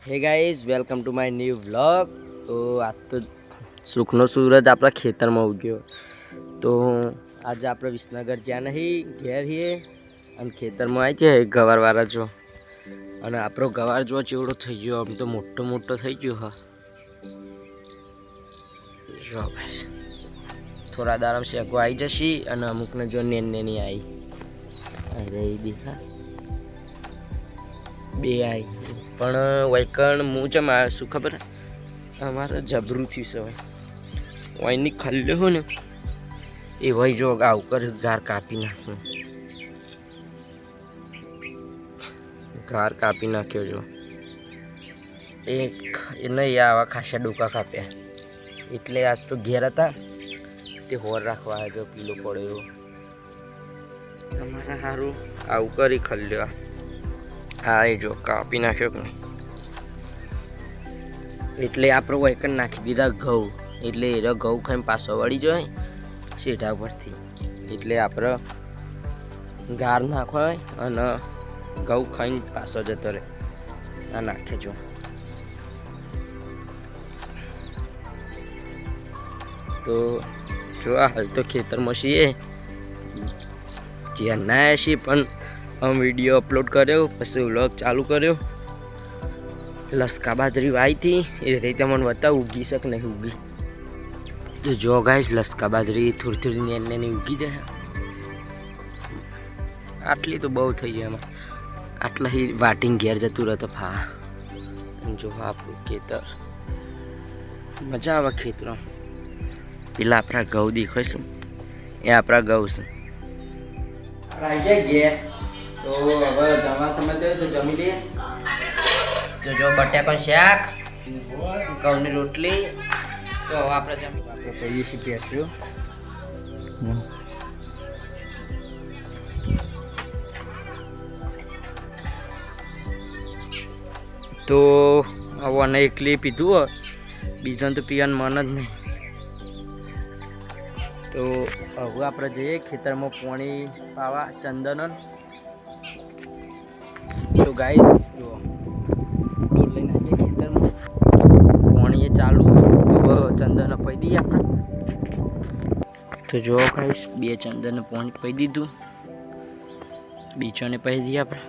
Hey guys welcome to my new vlog. તો આજ તો સુખનો સૂરજ આપણા ખેતરમાં ઉગ્યો. તો આજે આપણે વિસનગર જ્યાં નહીં ઘેર છીએ અને ખેતરમાં આવી છે ગવારવાળા જો. અને આપણો ગવાર જો ચેવડો થઈ ગયો, આમ તો મોટો મોટો થઈ ગયો. હા જો ભાઈ થોડા દારામ શેકો આવી જશે અને અમુકને જો નેની આવી રહી દેખા બે આવી. પણ વૈકણ હું છે મારે શું ખબર અમારે જબરું થયું છે. વાયની ખલ્લે હોય ને એ વહી જો આવું કરે ગાર કાપી નાખ્યું. ગાર કાપી નાખ્યો જો એ નહીં આવા ખાસા ડોકા કાપ્યા. એટલે આજ તો ઘેર હતા તે હોર રાખવા જો પીલો પડ્યો અમારા સારું આવું કરી ખલ્યો. હા એ જો કાપી નાખ્યો કે નહીં એટલે આપણે વૈકણ નાખી દીધા ઘઉં. એટલે એ ઘઉં ખાઈને પાછો વળી જાય શેઢા પરથી. એટલે આપણે ગાર નાખવા અને ઘઉં ખાઈને પાછો જતો રહે. આ નાખે જો તો જો હાલ તો ખેતરમાં છીએ જ્યાં ના છીએ પણ વિડીયો અપલોડ કર્યો પછી વ્લોગ ચાલુ કર્યો. લસકા બાજરી વાવી હતી એ રીતે મને બતાવ ઉગી શક નહીં ઉગી. તો જો ગાઈસ લસકા બાજરી થોડી થોડી નેની ઉગી જાય. આટલી તો બહુ થઈ જાય એમાં. આટલા વાટીને ઘેર જતું રહેતો ફા. જો આપણું ખેતર મજા આવે ખેતરો. પેલા આપણા ઘઉં દેખાય છે એ આપણા ઘઉં છે. ઘેર તો હવે જમવા સમય થયો તો જમી લઈએ. તો જો બટાકાનું શાક ઘઉંની રોટલી. તો હવે આપણે જમી આપણે કહીએ છીએ બેસ્યું. તો આને એકલી પીધું હોય બીજાને તો પીવાનું મન જ નહીં. તો હવે આપણે જઈએ ખેતરમાં પાણી પાવા ચંદન. તો ગાઈસ જો ડોલ લઈને આવીએ ખેતરમાં પાણી એ ચાલુ. તો ચંદન પી દઈએ આપણે. તો જો ગાઈસ બે ચંદન પાણી પી દીધું. બીજાને પી દઈએ આપણે.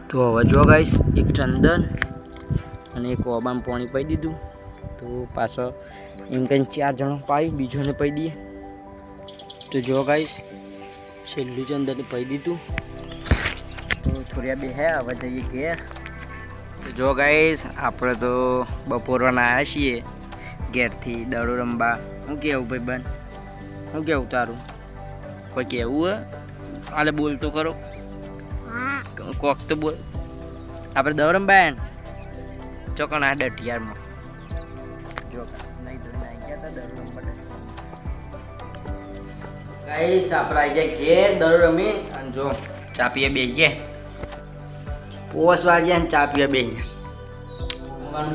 તો હવે જો ગાઈસ એક ચંદન અને એક ઓબામાં પાણી પી દીધું. તો પાછો એમ કંઈ 4 જણો પાઈ બીજોને પી દઈએ. તો જો ગાઈસ છેલ્લું ચંદન પી દીધું. તો થોડા બે હે હવે જઈએ ઘેર. તો જો ગાઈસ આપણે તો બપોરના આવ્યા છીએ ઘેરથી દડો રમવા. શું કહેવું ભાઈ બન? શું કહેવું તારું? કોઈ કહેવું હે? આલે બોલ તો કરો કોક તો બોલ. આપણે દડો રમવા ચોકણ આ ડટિયારમાં જો નહીં તો આવી ગયા હતા દડો રમવા. ગાઈસ આપણે આવી જાય ઘેર દડો રમી અને જો ચા પીએ બેસીએ. પોસ વાગ્યા ને ચા પીએ બેસીએ.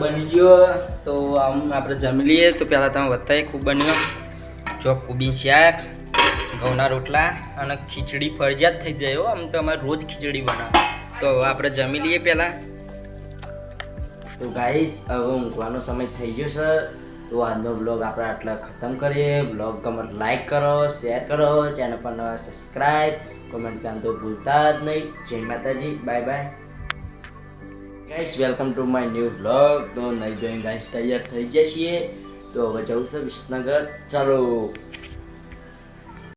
બની ગયો તો આમ આપણે જમી લઈએ. તો પહેલાં તમે બતાવીએ ખૂબ બન્યો જો કુબી શાક ઘઉંના રોટલા અને ખીચડી ફરજિયાત થઈ જાય. આમ તો અમારે રોજ ખીચડી બનાવે. તો હવે આપણે જમી લઈએ પહેલાં. તો ગાઈસ હવે ઊંઘવાનો સમય થઈ ગયો છે. તો આજનો બ્લોગ આપણે આટલા ખતમ કરીએ. બ્લોગ ગમે લાઈક કરો, શેર કરો, ચેનલ પર નવા સબસ્ક્રાઈબ, કોમેન્ટ કરવાનું તો ભૂલતા જ નહીં. જય માતાજી, bye bye guys. Welcome to my new blog. તો નહીં જોઈને ગાઈસ તૈયાર થઈ ગયા છીએ. તો હવે જવું છે વિસનગર. ચાલો.